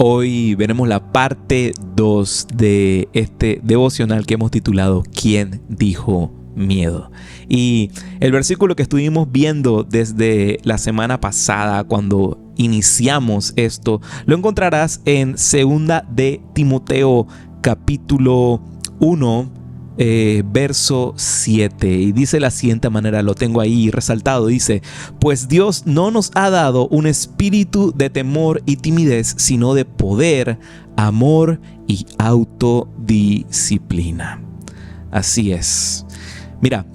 Hoy veremos la parte 2 de este devocional que hemos titulado ¿Quién dijo miedo? Y el versículo que estuvimos viendo desde la semana pasada cuando iniciamos esto, lo encontrarás en 2 de Timoteo capítulo 1, verso 7, y dice de la siguiente manera, lo tengo ahí resaltado, dice: pues Dios no nos ha dado un espíritu de temor y timidez, sino de poder, amor y autodisciplina. Así es. Mira,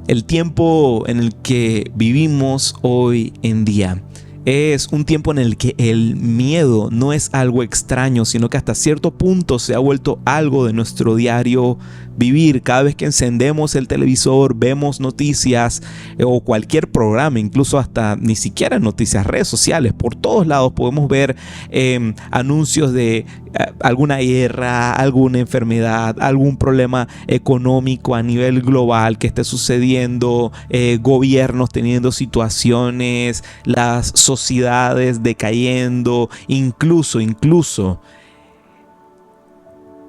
el tiempo en el que vivimos hoy en día es un tiempo en el que el miedo no es algo extraño, sino que hasta cierto punto se ha vuelto algo de nuestro diario vivir. Cada vez que encendemos el televisor, vemos noticias o cualquier programa, incluso hasta ni siquiera noticias, redes sociales, por todos lados podemos ver anuncios de alguna guerra, alguna enfermedad, algún problema económico a nivel global que esté sucediendo, gobiernos teniendo situaciones, las sociedades decayendo, incluso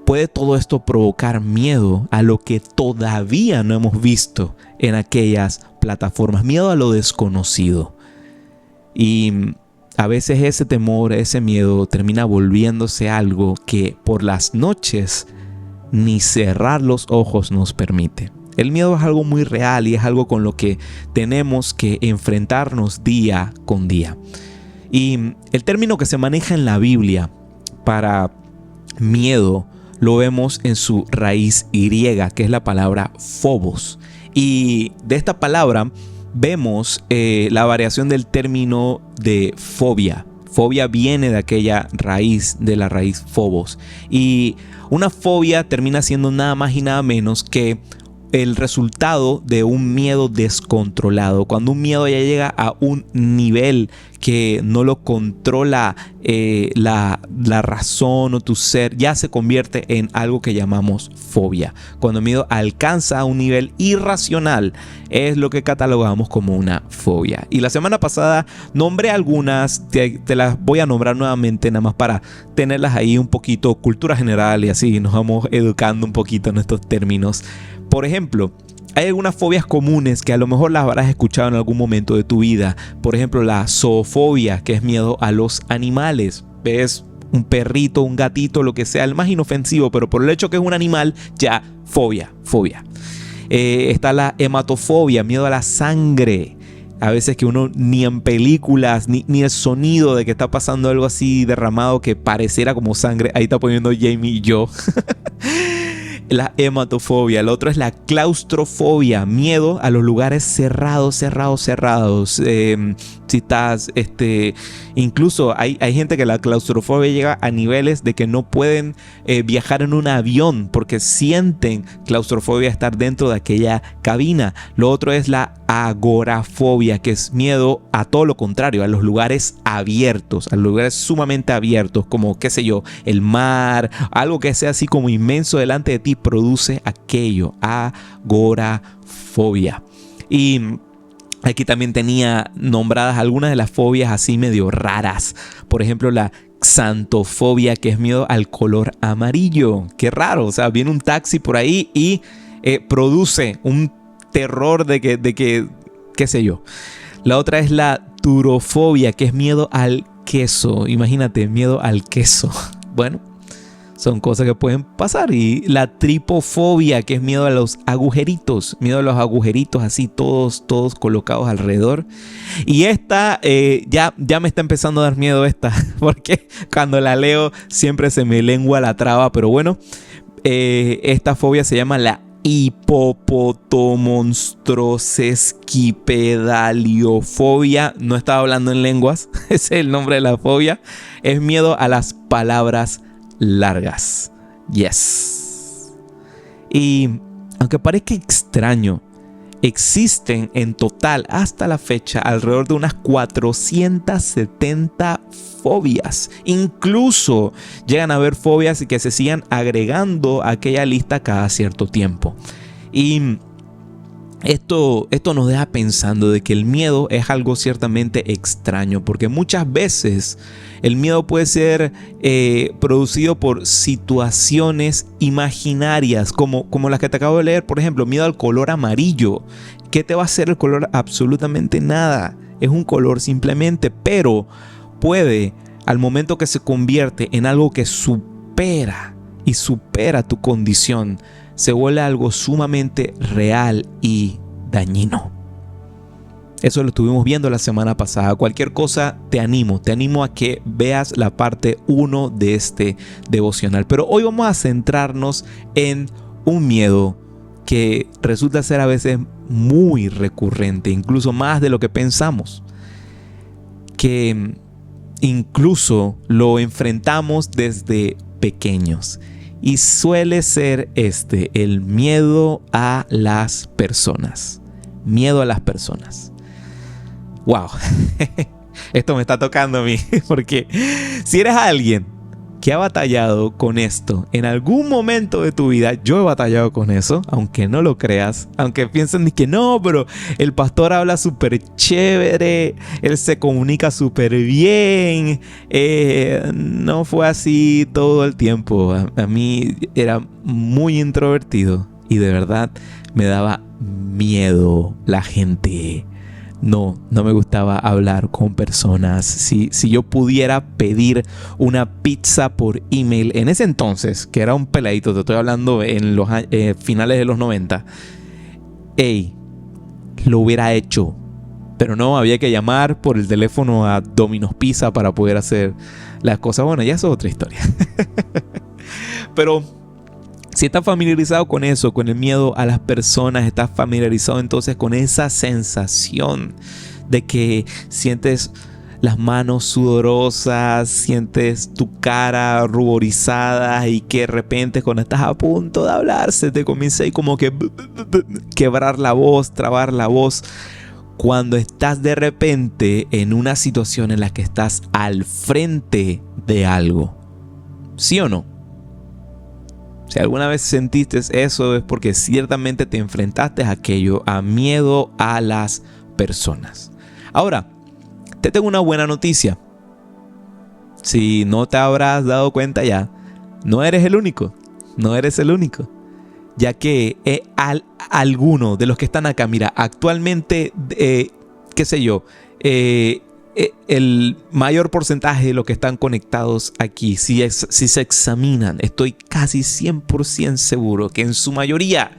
puede todo esto provocar miedo a lo que todavía no hemos visto en aquellas plataformas, miedo a lo desconocido. Y a veces ese temor, ese miedo termina volviéndose algo que por las noches ni cerrar los ojos nos permite. El miedo es algo muy real y es algo con lo que tenemos que enfrentarnos día con día. Y el término que se maneja en la Biblia para miedo lo vemos en su raíz griega, que es la palabra phobos. Y de esta palabra vemos la variación del término de fobia. Fobia viene de aquella raíz, de la raíz phobos. Y una fobia termina siendo nada más y nada menos que el resultado de un miedo descontrolado. Cuando un miedo ya llega a un nivel que no lo controla la razón o tu ser, ya se convierte en algo que llamamos fobia. Cuando el miedo alcanza un nivel irracional, es lo que catalogamos como una fobia. Y la semana pasada nombré algunas, te las voy a nombrar nuevamente nada más para tenerlas ahí un poquito, cultura general, y así nos vamos educando un poquito en estos términos. Por ejemplo, hay algunas fobias comunes que a lo mejor las habrás escuchado en algún momento de tu vida. Por ejemplo, la zoofobia, que es miedo a los animales. Ves un perrito, un gatito, lo que sea, el más inofensivo, pero por el hecho que es un animal, ya, fobia. Está la hematofobia, miedo a la sangre. A veces que uno ni en películas, ni el sonido de que está pasando algo así derramado que pareciera como sangre. Ahí está poniendo Jamie y yo. La hematofobia. El otro es la claustrofobia, miedo a los lugares cerrados. Si estás, incluso hay gente que la claustrofobia llega a niveles de que no pueden viajar en un avión porque sienten claustrofobia estar dentro de aquella cabina. Lo otro es la agorafobia, que es miedo a todo lo contrario, a los lugares abiertos, a los lugares sumamente abiertos, como, qué sé yo, el mar, algo que sea así como inmenso delante de ti, produce aquello, agorafobia. Y aquí también tenía nombradas algunas de las fobias así medio raras. Por ejemplo, la xantofobia, que es miedo al color amarillo. Qué raro, o sea, viene un taxi por ahí y produce un terror de que, qué sé yo. La otra es la turofobia, que es miedo al queso. Imagínate, miedo al queso. Bueno, son cosas que pueden pasar. Y la tripofobia, que es miedo a los agujeritos. Miedo a los agujeritos así todos colocados alrededor. Y esta ya me está empezando a dar miedo esta. Porque cuando la leo siempre se me lengua la traba. Pero bueno, esta fobia se llama la hipopotomonstrosesquipedaliofobia. No estaba hablando en lenguas. Ese es el nombre de la fobia. Es miedo a las palabras largas. Yes. Y aunque parezca extraño, existen en total hasta la fecha alrededor de unas 470 fobias. Incluso llegan a haber fobias que se sigan agregando a aquella lista cada cierto tiempo. Y Esto nos deja pensando de que el miedo es algo ciertamente extraño, porque muchas veces el miedo puede ser producido por situaciones imaginarias, como las que te acabo de leer. Por ejemplo, miedo al color amarillo. ¿Qué te va a hacer el color? Absolutamente nada. Es un color simplemente, pero puede, al momento que se convierte en algo que supera tu condición, se vuelve algo sumamente real y dañino. Eso lo estuvimos viendo la semana pasada. Cualquier cosa, te animo a que veas la parte 1 de este devocional. Pero hoy vamos a centrarnos en un miedo que resulta ser a veces muy recurrente, incluso más de lo que pensamos. Que incluso lo enfrentamos desde pequeños. Y suele ser el miedo a las personas. Miedo a las personas. Wow. Esto me está tocando a mí. Porque si eres alguien que ha batallado con esto en algún momento de tu vida, yo he batallado con eso, aunque no lo creas, aunque piensen que no, pero el pastor habla súper chévere, él se comunica súper bien, no fue así todo el tiempo. A mí era muy introvertido y de verdad me daba miedo la gente. No me gustaba hablar con personas. Si yo pudiera pedir una pizza por email en ese entonces, que era un peladito, te estoy hablando en los finales de los 90, lo hubiera hecho. Pero no, había que llamar por el teléfono a Domino's Pizza para poder hacer las cosas. Bueno, ya eso es otra historia. Pero si estás familiarizado con eso, con el miedo a las personas, estás familiarizado entonces con esa sensación de que sientes las manos sudorosas, sientes tu cara ruborizada y que de repente cuando estás a punto de hablar se te comienza ahí como que quebrar la voz, trabar la voz. Cuando estás de repente en una situación en la que estás al frente de algo. ¿Sí o no? Si alguna vez sentiste eso es porque ciertamente te enfrentaste a aquello, a miedo a las personas. Ahora, te tengo una buena noticia. Si no te habrás dado cuenta ya, no eres el único. No eres el único. Ya que alguno de los que están acá, mira, actualmente, qué sé yo, el mayor porcentaje de los que están conectados aquí, si se examinan, estoy casi 100% seguro que en su mayoría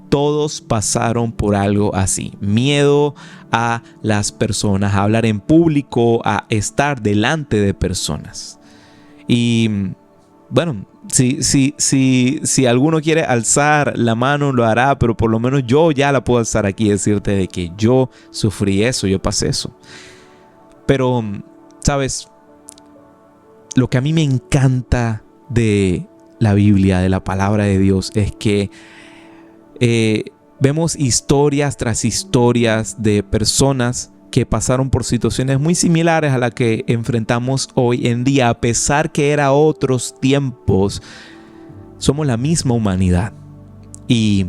todos pasaron por algo así. Miedo a las personas, a hablar en público, a estar delante de personas. Y bueno, si alguno quiere alzar la mano lo hará, pero por lo menos yo ya la puedo alzar aquí y decirte de que yo sufrí eso, yo pasé eso. Pero, ¿sabes? Lo que a mí me encanta de la Biblia, de la palabra de Dios, es que vemos historias tras historias de personas que pasaron por situaciones muy similares a las que enfrentamos hoy en día. A pesar que eran otros tiempos, somos la misma humanidad. Y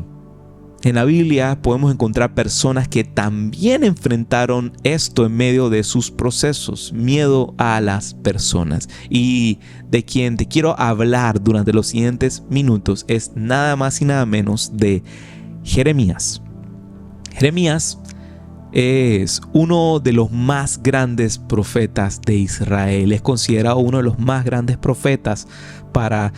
en la Biblia podemos encontrar personas que también enfrentaron esto en medio de sus procesos, miedo a las personas. Y de quien te quiero hablar durante los siguientes minutos es nada más y nada menos de Jeremías. Jeremías es uno de los más grandes profetas de Israel. Es considerado uno de los más grandes profetas para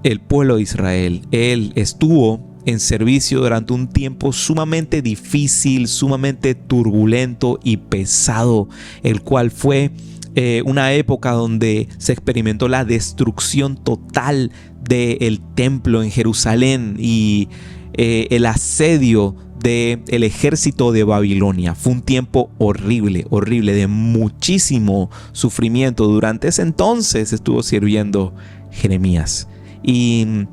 el pueblo de Israel. Él estuvo en servicio durante un tiempo sumamente difícil, sumamente turbulento y pesado, el cual fue una época donde se experimentó la destrucción total del templo en Jerusalén y el asedio del ejército de Babilonia. Fue un tiempo horrible, de muchísimo sufrimiento. Durante ese entonces estuvo sirviendo Jeremías. Y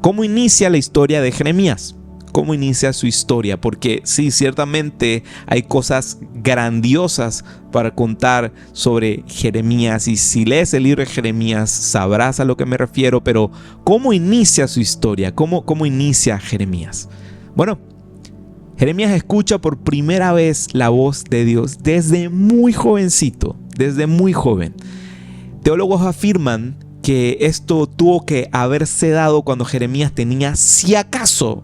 ¿cómo inicia la historia de Jeremías? ¿Cómo inicia su historia? Porque sí, ciertamente hay cosas grandiosas para contar sobre Jeremías. Y si lees el libro de Jeremías, sabrás a lo que me refiero. Pero ¿cómo inicia su historia? ¿Cómo inicia Jeremías? Bueno, Jeremías escucha por primera vez la voz de Dios desde muy jovencito, desde muy joven. Teólogos afirman que esto tuvo que haberse dado cuando Jeremías tenía, si acaso,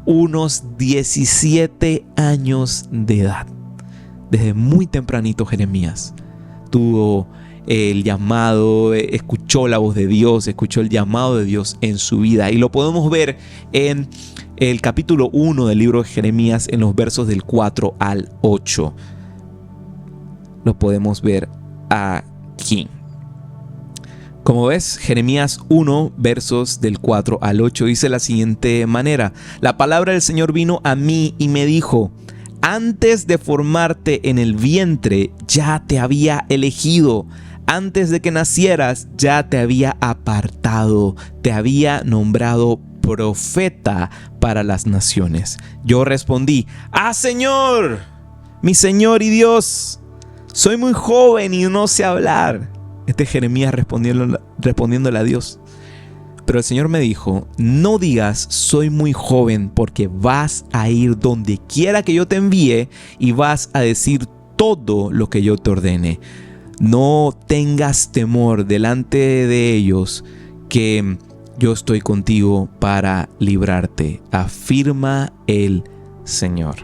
unos 17 años de edad. Desde muy tempranito Jeremías tuvo el llamado, escuchó la voz de Dios, escuchó el llamado de Dios en su vida. Y lo podemos ver en el capítulo 1 del libro de Jeremías, en los versos del 4 al 8. Lo podemos ver aquí. Como ves, Jeremías 1, versos del 4 al 8, dice de la siguiente manera: la palabra del Señor vino a mí y me dijo: antes de formarte en el vientre, ya te había elegido. Antes de que nacieras, ya te había apartado. Te había nombrado profeta para las naciones. Yo respondí: Señor, mi Señor y Dios, soy muy joven y no sé hablar. Este es Jeremías respondiéndole a Dios. Pero el Señor me dijo: no digas soy muy joven, porque vas a ir donde quiera que yo te envíe y vas a decir todo lo que yo te ordene. No tengas temor delante de ellos, que yo estoy contigo para librarte, afirma el Señor.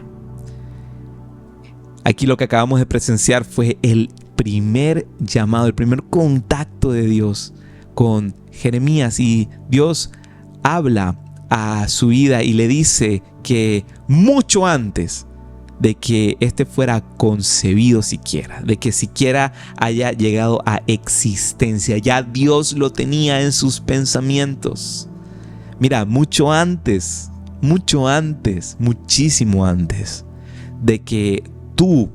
Aquí lo que acabamos de presenciar fue el primer llamado, el primer contacto de Dios con Jeremías, y Dios habla a su vida y le dice que mucho antes de que éste fuera concebido siquiera, de que siquiera haya llegado a existencia, ya Dios lo tenía en sus pensamientos. Mira, mucho antes, muchísimo antes de que tú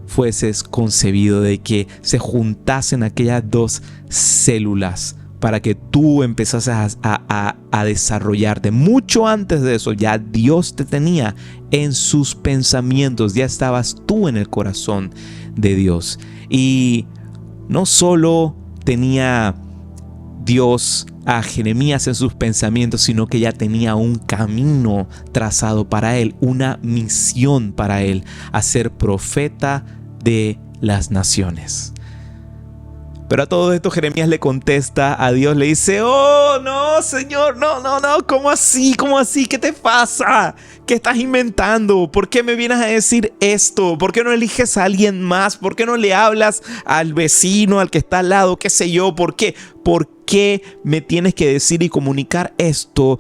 fueses concebido, de que se juntasen aquellas dos células para que tú empezases a desarrollarte. Mucho antes de eso, ya Dios te tenía en sus pensamientos. Ya estabas tú en el corazón de Dios. Y no solo tenía Dios a Jeremías en sus pensamientos, sino que ya tenía un camino trazado para él, una misión para él: a ser profeta de las naciones. Pero a todo esto Jeremías le contesta a Dios, le dice: oh no, Señor, no, ¿cómo así? ¿Qué te pasa? ¿Qué estás inventando? ¿Por qué me vienes a decir esto? ¿Por qué no eliges a alguien más? ¿Por qué no le hablas al vecino, al que está al lado? ¿Qué sé yo? ¿Por qué me tienes que decir y comunicar estos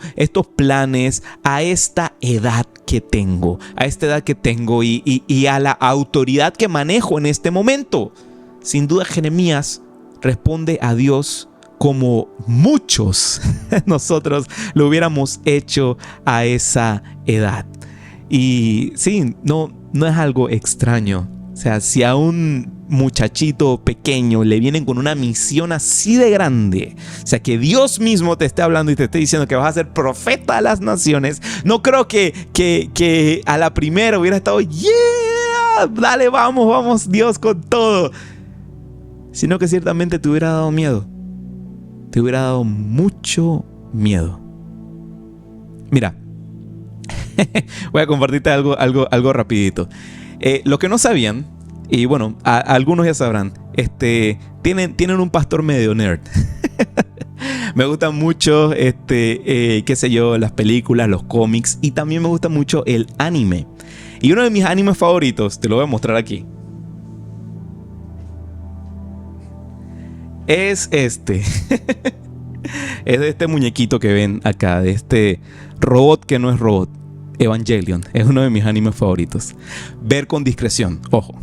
planes a esta edad que tengo? A esta edad que tengo y a la autoridad que manejo en este momento. Sin duda Jeremías responde a Dios como muchos nosotros lo hubiéramos hecho a esa edad. Y sí, no es algo extraño. O sea, si a un muchachito pequeño le vienen con una misión así de grande, o sea, que Dios mismo te esté hablando y te esté diciendo que vas a ser profeta a las naciones, no creo que a la primera hubiera estado: yeah, dale, vamos Dios con todo. Sino que ciertamente te hubiera dado miedo. Te hubiera dado mucho miedo. Mira, voy a compartirte algo rapidito. Lo que no sabían, y bueno, algunos ya sabrán, tienen un pastor medio nerd. Me gustan mucho, qué sé yo, las películas, los cómics, y también me gusta mucho el anime. Y uno de mis animes favoritos, te lo voy a mostrar aquí, es este. Es de este muñequito que ven acá, de este robot que no es robot. Evangelion es uno de mis animes favoritos. Ver con discreción, ojo.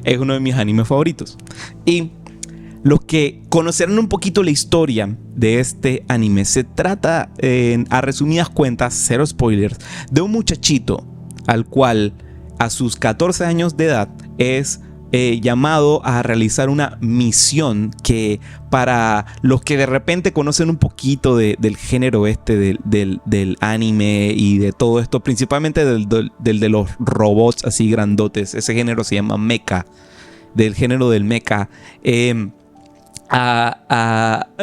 Es uno de mis animes favoritos. Y los que conocerán un poquito la historia de este anime, se trata, a resumidas cuentas, cero spoilers, de un muchachito al cual a sus 14 años de edad es llamado a realizar una misión que, para los que de repente conocen un poquito del género del anime y de todo esto, principalmente del de los robots así grandotes, ese género se llama mecha, del género del mecha.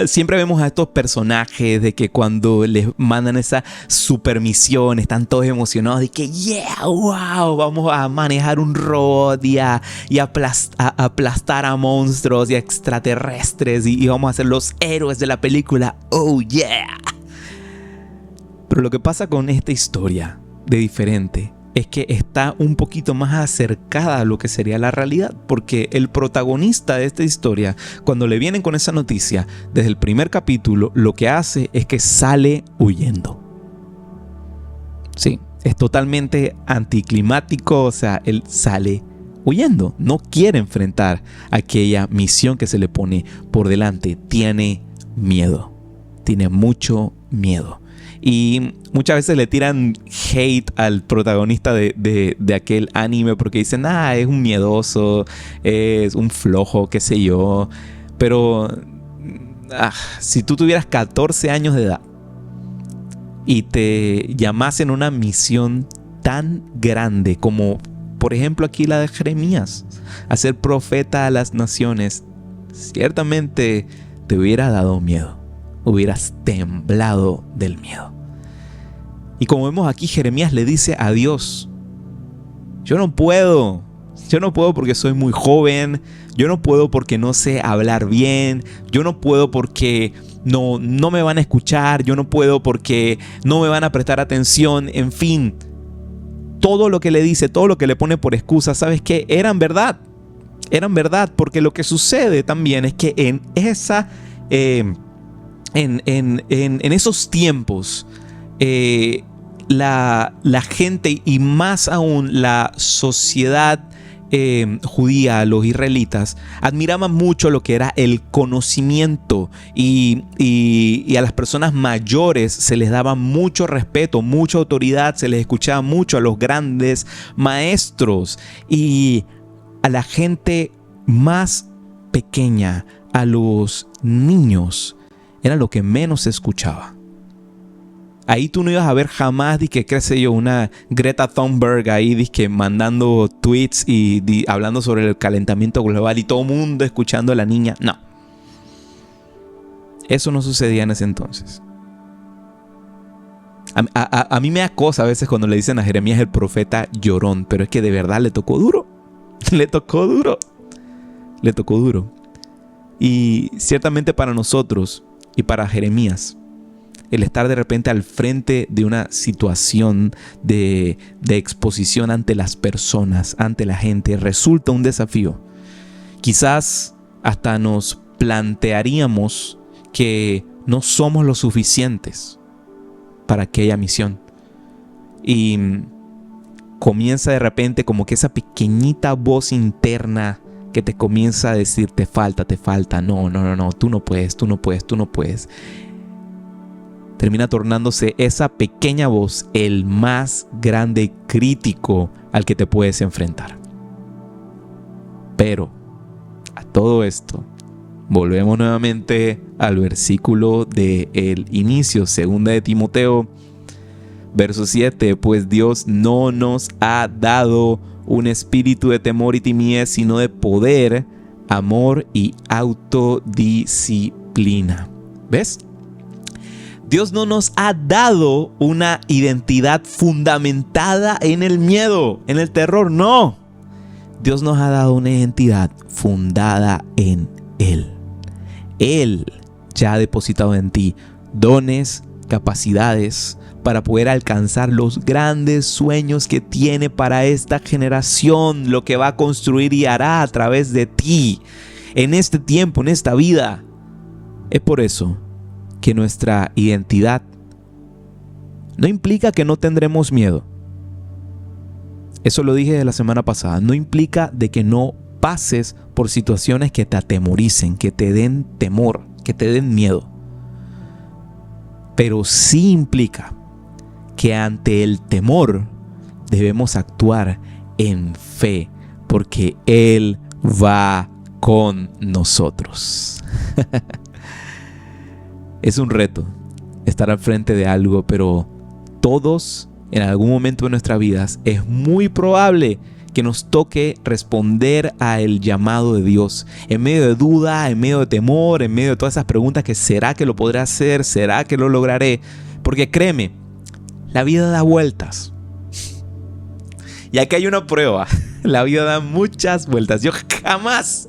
Siempre vemos a estos personajes de que cuando les mandan esa super misión están todos emocionados de que wow, vamos a manejar un robot y aplastar a monstruos y a extraterrestres y vamos a ser los héroes de la película. Oh yeah. Pero lo que pasa con esta historia de diferente es que está un poquito más acercada a lo que sería la realidad, porque el protagonista de esta historia, cuando le vienen con esa noticia, desde el primer capítulo, lo que hace es que sale huyendo. Sí, es totalmente anticlimático, o sea, él sale huyendo, no quiere enfrentar aquella misión que se le pone por delante, tiene miedo, tiene mucho miedo. Y muchas veces le tiran hate al protagonista de aquel anime porque dicen, es un miedoso, es un flojo, qué sé yo. Pero si tú tuvieras 14 años de edad y te llamasen una misión tan grande como, por ejemplo, aquí la de Jeremías, a ser profeta a las naciones, ciertamente te hubiera dado miedo. Hubieras temblado del miedo. Y como vemos aquí, Jeremías le dice a Dios, yo no puedo porque soy muy joven, yo no puedo porque no sé hablar bien, yo no puedo porque no me van a escuchar, yo no puedo porque no me van a prestar atención, en fin, todo lo que le dice, todo lo que le pone por excusa, ¿sabes qué? Eran verdad, porque lo que sucede también es que en esos tiempos, la gente y más aún la sociedad judía, los israelitas, admiraban mucho lo que era el conocimiento y a las personas mayores se les daba mucho respeto, mucha autoridad, se les escuchaba mucho a los grandes maestros y a la gente más pequeña, a los niños, era lo que menos se escuchaba. Ahí tú no ibas a ver jamás, qué sé yo, una Greta Thunberg ahí, mandando tweets y hablando sobre el calentamiento global y todo el mundo escuchando a la niña. No. Eso no sucedía en ese entonces. A mí me da cosa a veces cuando le dicen a Jeremías el profeta llorón, pero es que de verdad le tocó duro. Le tocó duro. Y ciertamente para nosotros y para Jeremías, el estar de repente al frente de una situación de exposición ante las personas, ante la gente, resulta un desafío. Quizás hasta nos plantearíamos que no somos lo suficientes para aquella misión. Y comienza de repente como que esa pequeñita voz interna que te comienza a decir, te falta, no, tú no puedes. Termina tornándose esa pequeña voz el más grande crítico al que te puedes enfrentar. Pero a todo esto, volvemos nuevamente al versículo del inicio, 2 de Timoteo, verso 7, pues Dios no nos ha dado un espíritu de temor y timidez, sino de poder, amor y autodisciplina. ¿Ves? Dios no nos ha dado una identidad fundamentada en el miedo, en el terror, no. Dios nos ha dado una identidad fundada en Él. Él ya ha depositado en ti dones, capacidades para poder alcanzar los grandes sueños que tiene para esta generación, lo que va a construir y hará a través de ti en este tiempo, en esta vida. Es por eso que nuestra identidad no implica que no tendremos miedo. Eso lo dije la semana pasada. No implica de que no pases por situaciones que te atemoricen, que te den temor, que te den miedo. Pero sí implica que ante el temor debemos actuar en fe, porque Él va con nosotros. Es un reto estar al frente de algo, pero todos en algún momento de nuestras vidas es muy probable que nos toque responder al llamado de Dios. En medio de duda, en medio de temor, en medio de todas esas preguntas que ¿será que lo podré hacer? ¿Será que lo lograré? Porque créeme, la vida da vueltas. Y aquí hay una prueba. La vida da muchas vueltas. Yo jamás,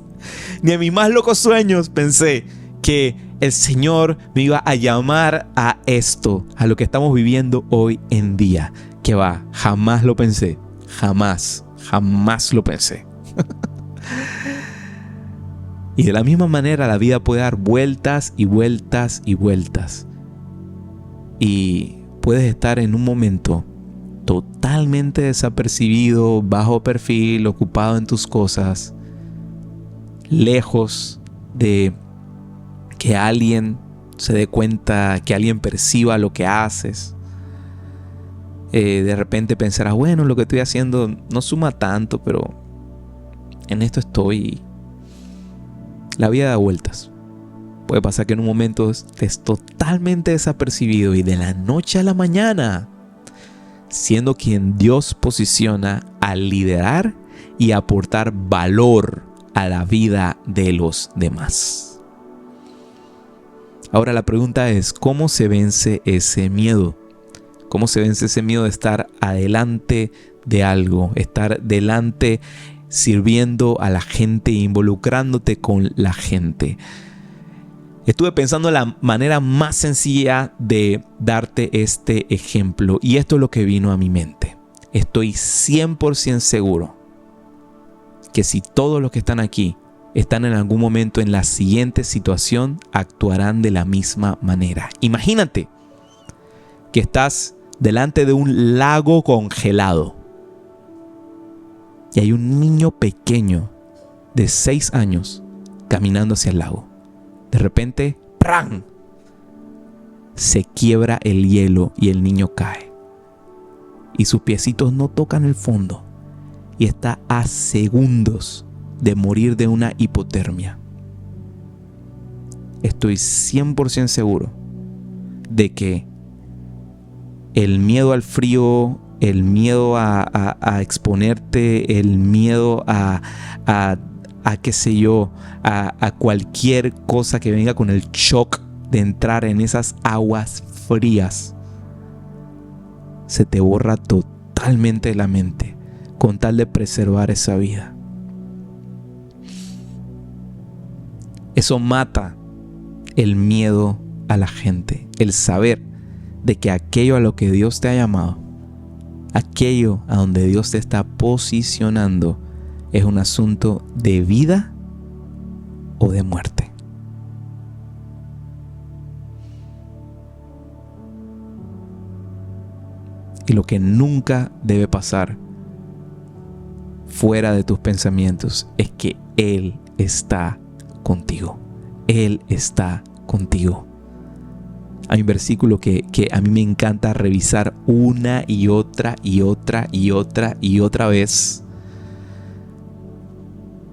ni en mis más locos sueños, pensé que el Señor me iba a llamar a esto, a lo que estamos viviendo hoy en día. Que va, jamás lo pensé. Jamás lo pensé. Y de la misma manera la vida puede dar vueltas y vueltas y vueltas. Y puedes estar en un momento totalmente desapercibido, bajo perfil, ocupado en tus cosas, lejos de que alguien se dé cuenta, que alguien perciba lo que haces. De repente pensarás, bueno, lo que estoy haciendo no suma tanto, pero en esto estoy. La vida da vueltas. Puede pasar que en un momento estés totalmente desapercibido y de la noche a la mañana, siendo quien Dios posiciona a liderar y aportar valor a la vida de los demás. Ahora la pregunta es, ¿cómo se vence ese miedo? ¿Cómo se vence ese miedo de estar adelante de algo? Estar delante sirviendo a la gente, involucrándote con la gente. Estuve pensando en la manera más sencilla de darte este ejemplo y esto es lo que vino a mi mente. Estoy 100% seguro que si todos los que están aquí están en algún momento en la siguiente situación, actuarán de la misma manera. Imagínate que estás delante de un lago congelado y hay un niño pequeño de 6 años caminando hacia el lago. De repente, ¡pran!, se quiebra el hielo y el niño cae. Y sus piecitos no tocan el fondo y está a segundos de morir de una hipotermia. Estoy 100% seguro de que el miedo al frío, el miedo a exponerte, el miedo a qué sé yo, a cualquier cosa que venga con el shock de entrar en esas aguas frías, se te borra totalmente de la mente con tal de preservar esa vida. Eso mata el miedo a la gente, el saber de que aquello a lo que Dios te ha llamado, aquello a donde Dios te está posicionando, es un asunto de vida o de muerte. Y lo que nunca debe pasar fuera de tus pensamientos es que Él está contigo. Él está contigo. Hay un versículo que a mí me encanta revisar una y otra vez.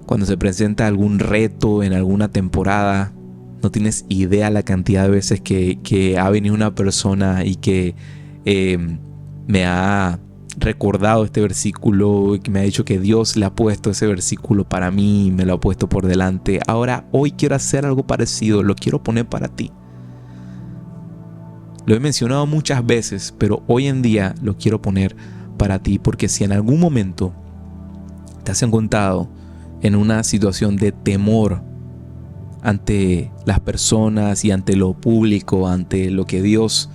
Cuando se presenta algún reto en alguna temporada, no tienes idea la cantidad de veces que ha venido una persona y que me ha recordado este versículo y que me ha dicho que Dios le ha puesto ese versículo para mí y me lo ha puesto por delante. Ahora, hoy quiero hacer algo parecido, lo quiero poner para ti. Lo he mencionado muchas veces, pero hoy en día lo quiero poner para ti, porque si en algún momento te has encontrado en una situación de temor ante las personas y ante lo público, ante lo que Dios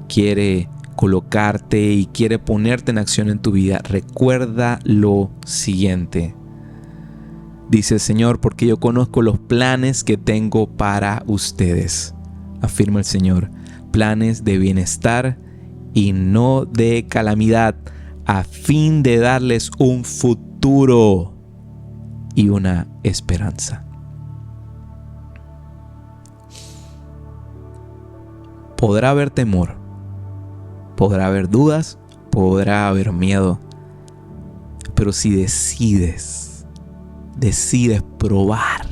quiere colocarte y quiere ponerte en acción en tu vida, recuerda lo siguiente. Dice el Señor, porque yo conozco los planes que tengo para ustedes, afirma el Señor, planes de bienestar y no de calamidad, a fin de darles un futuro y una esperanza. Podrá haber temor, podrá haber dudas, podrá haber miedo, pero si decides probar,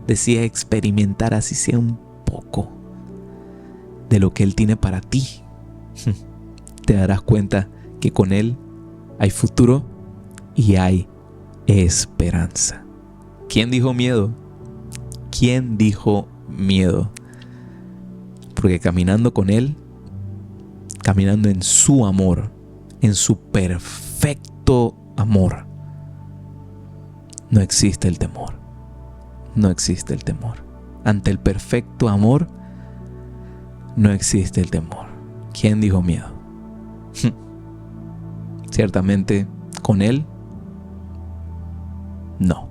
decides experimentar así sea un poco de lo que Él tiene para ti, te darás cuenta que con Él hay futuro y hay esperanza. ¿Quién dijo miedo? ¿Quién dijo miedo? Porque caminando con Él, caminando en su amor, en su perfecto amor, no existe el temor. No existe el temor. Ante el perfecto amor, no existe el temor. ¿Quién dijo miedo? Ciertamente, con Él, no.